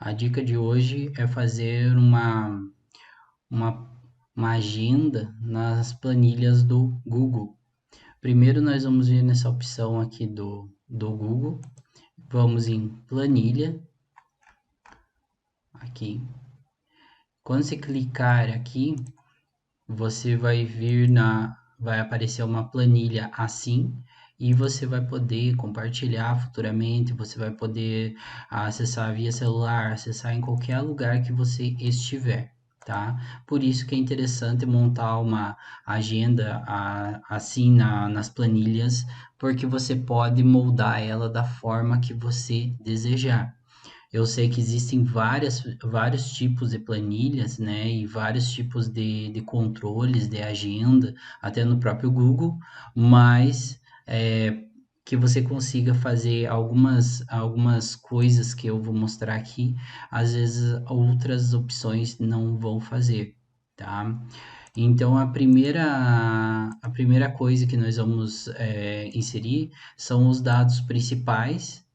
A dica de hoje é fazer uma, uma agenda nas planilhas do Google. Primeiro nós vamos vir nessa opção aqui do Google, vamos em planilha, aqui. Quando você clicar aqui, você vai aparecer uma planilha assim, e você vai poder compartilhar futuramente, você vai poder acessar via celular, acessar em qualquer lugar que você estiver, tá? Por isso que é interessante montar uma agenda assim nas planilhas, porque você pode moldar ela da forma que você desejar. Eu sei que existem vários tipos de planilhas, né, e vários tipos de controles de agenda, até no próprio Google, mas que você consiga fazer algumas coisas que eu vou mostrar aqui, às vezes outras opções não vão fazer, tá? Então, a primeira coisa que nós vamos inserir são os dados principais,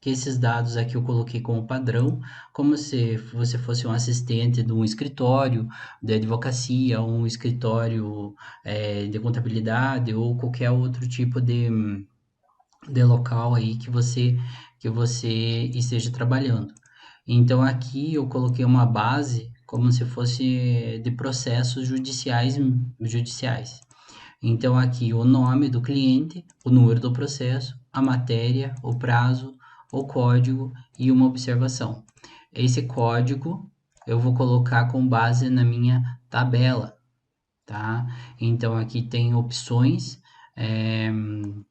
que esses dados aqui eu coloquei como padrão, como se você fosse um assistente de um escritório de advocacia, um escritório de contabilidade ou qualquer outro tipo de local aí que você esteja trabalhando. Então aqui eu coloquei uma base como se fosse de processos judiciais. Então aqui o nome do cliente, o número do processo, a matéria, o prazo, o código e uma observação. Esse código eu vou colocar com base na minha tabela, tá? Então aqui tem opções é,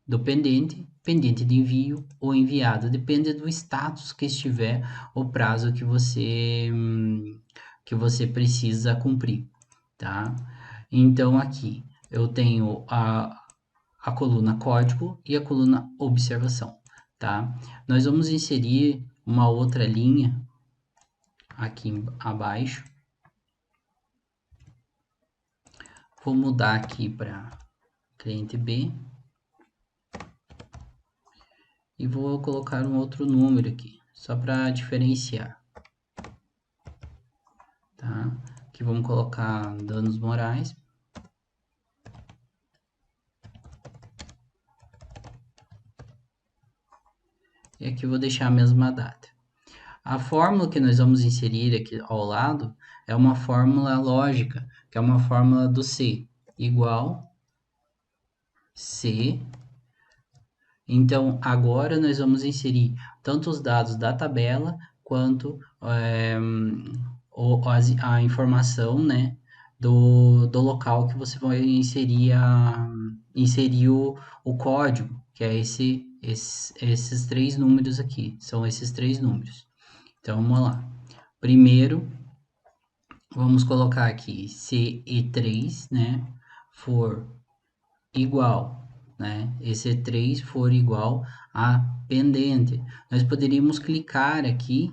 do pendente de envio ou enviado, depende do status que estiver o prazo que você precisa cumprir, tá? Então aqui eu tenho a coluna código e a coluna observação, tá? Nós vamos inserir uma outra linha aqui abaixo. Vou mudar aqui para cliente B e vou colocar um outro número aqui, só para diferenciar, tá? Aqui vamos colocar danos morais. E aqui eu vou deixar a mesma data. A fórmula que nós vamos inserir aqui ao lado é uma fórmula lógica, que é uma fórmula do C, igual C. Então, agora nós vamos inserir tanto os dados da tabela quanto a informação, né, do local que você vai inserir o código, que é esses três números aqui, são esses três números. Então, vamos lá. Primeiro, vamos colocar aqui se E3, né, for igual, né, esse E3 for igual a pendente. Nós poderíamos clicar aqui,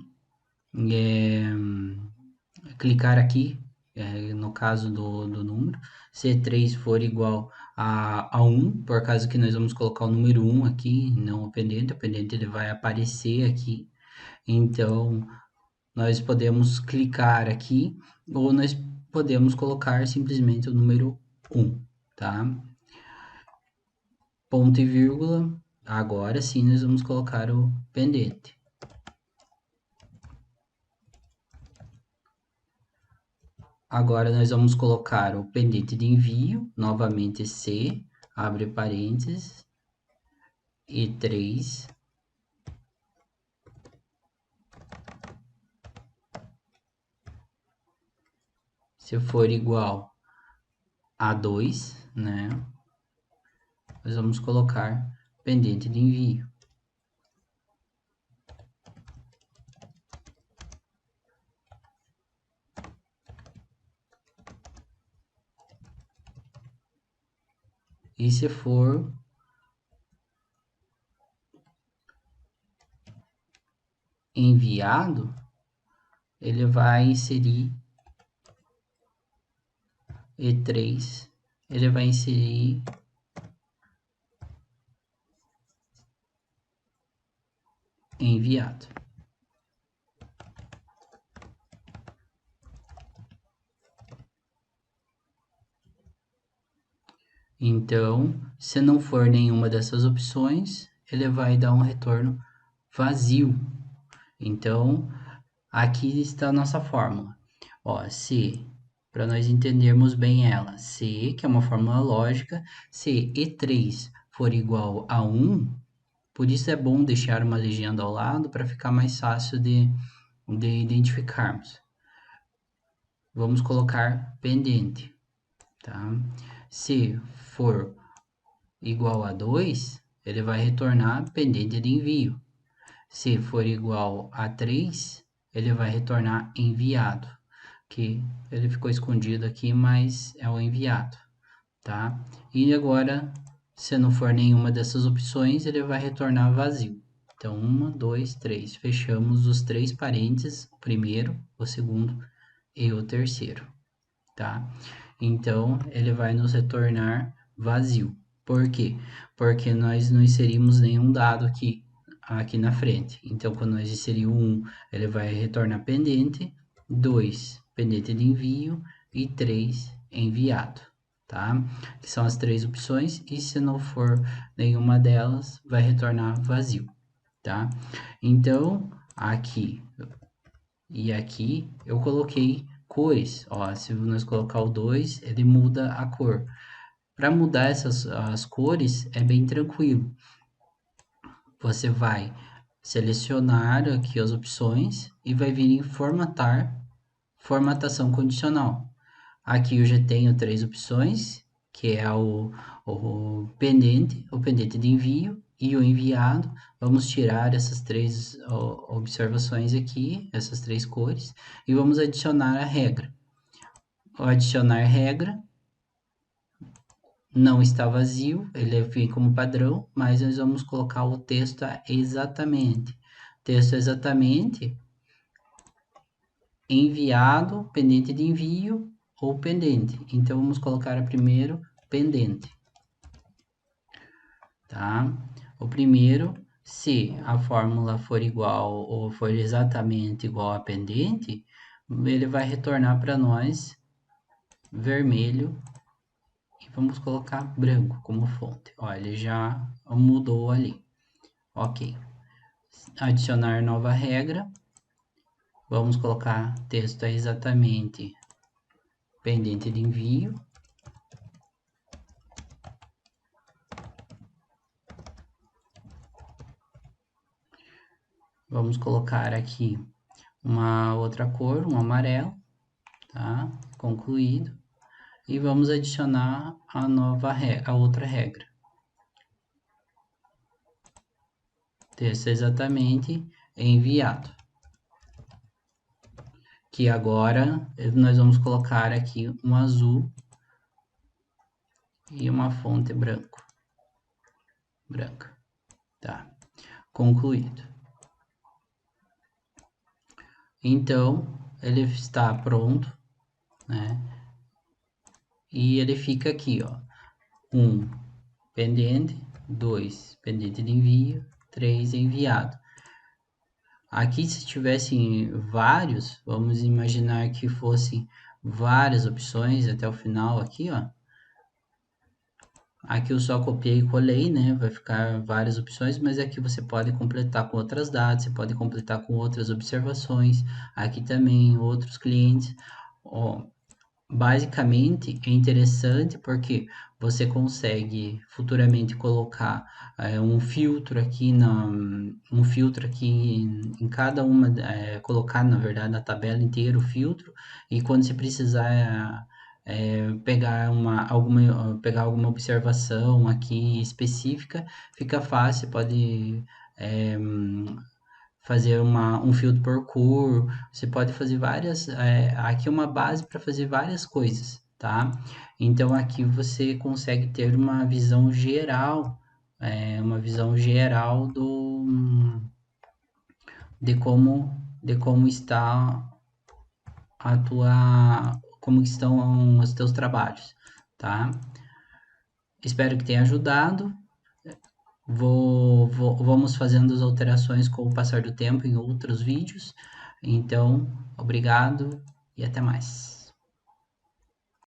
no caso do número, se 3 for igual a 1, por causa que nós vamos colocar o número 1 aqui, não o pendente ele vai aparecer aqui. Então, nós podemos clicar aqui, ou nós podemos colocar simplesmente o número 1, tá? Ponto e vírgula, agora sim nós vamos colocar o pendente. Agora nós vamos colocar o pendente de envio, novamente C, abre parênteses, e 3. Se for igual a 2, né, nós vamos colocar pendente de envio. E se for enviado, ele vai inserir E3, ele vai inserir enviado. Então, se não for nenhuma dessas opções, ele vai dar um retorno vazio. Então, aqui está a nossa fórmula. Ó, se, para nós entendermos bem ela, se, que é uma fórmula lógica, se E3 for igual a 1, por isso é bom deixar uma legenda ao lado para ficar mais fácil de identificarmos. Vamos colocar pendente, tá? Se for igual a 2, ele vai retornar pendente de envio. Se for igual a 3, ele vai retornar enviado, que ele ficou escondido aqui, mas é o enviado, tá? E agora, se não for nenhuma dessas opções, ele vai retornar vazio. Então, 1, 2, 3. Fechamos os 3 parênteses, o primeiro, o segundo e o terceiro, tá? Então, ele vai nos retornar vazio. Por quê? Porque nós não inserimos nenhum dado aqui na frente. Então, quando nós inserir 1, ele vai retornar pendente, 2, pendente de envio e 3, enviado, tá? Que são as 3 opções e se não for nenhuma delas, vai retornar vazio, tá? Então, aqui e aqui eu coloquei cores, ó, se nós colocar o 2, ele muda a cor. Para mudar as cores é bem tranquilo. Você vai selecionar aqui as opções e vai vir em formatar, formatação condicional. Aqui eu já tenho 3 opções, que é o pendente de envio e o enviado. Vamos tirar essas 3 observações aqui, essas 3 cores, e vamos adicionar a regra. Ao adicionar regra, não está vazio, ele vem como padrão, mas nós vamos colocar o texto exatamente. Texto exatamente enviado, pendente de envio ou pendente. Então vamos colocar primeiro pendente, tá? O primeiro, se a fórmula for igual ou for exatamente igual a pendente, ele vai retornar para nós vermelho. Vamos colocar branco como fonte. Olha, ele já mudou ali. Ok. Adicionar nova regra. Vamos colocar texto exatamente pendente de envio. Vamos colocar aqui uma outra cor, um amarelo, tá? Concluído. E vamos adicionar a outra regra. Texto exatamente enviado. Que agora nós vamos colocar aqui um azul e uma fonte branca, tá? Concluído. Então, ele está pronto, né? E ele fica aqui, ó. 1, pendente, 2, pendente de envio, 3, enviado. Aqui, se tivessem vários, vamos imaginar que fossem várias opções até o final aqui, ó. Aqui eu só copiei e colei, né? Vai ficar várias opções, mas aqui você pode completar com outras datas, você pode completar com outras observações. Aqui também outros clientes. Ó, basicamente é interessante porque você consegue futuramente colocar um filtro aqui em cada uma, colocar na verdade na tabela inteira o filtro e quando você precisar pegar alguma observação aqui específica, fica fácil, pode fazer um filtro por cor, você pode fazer várias, aqui é uma base para fazer várias coisas, tá? Então aqui você consegue ter uma visão geral de como está como estão os teus trabalhos, tá? Espero que tenha ajudado. Vamos fazendo as alterações com o passar do tempo em outros vídeos. Então, obrigado e até mais.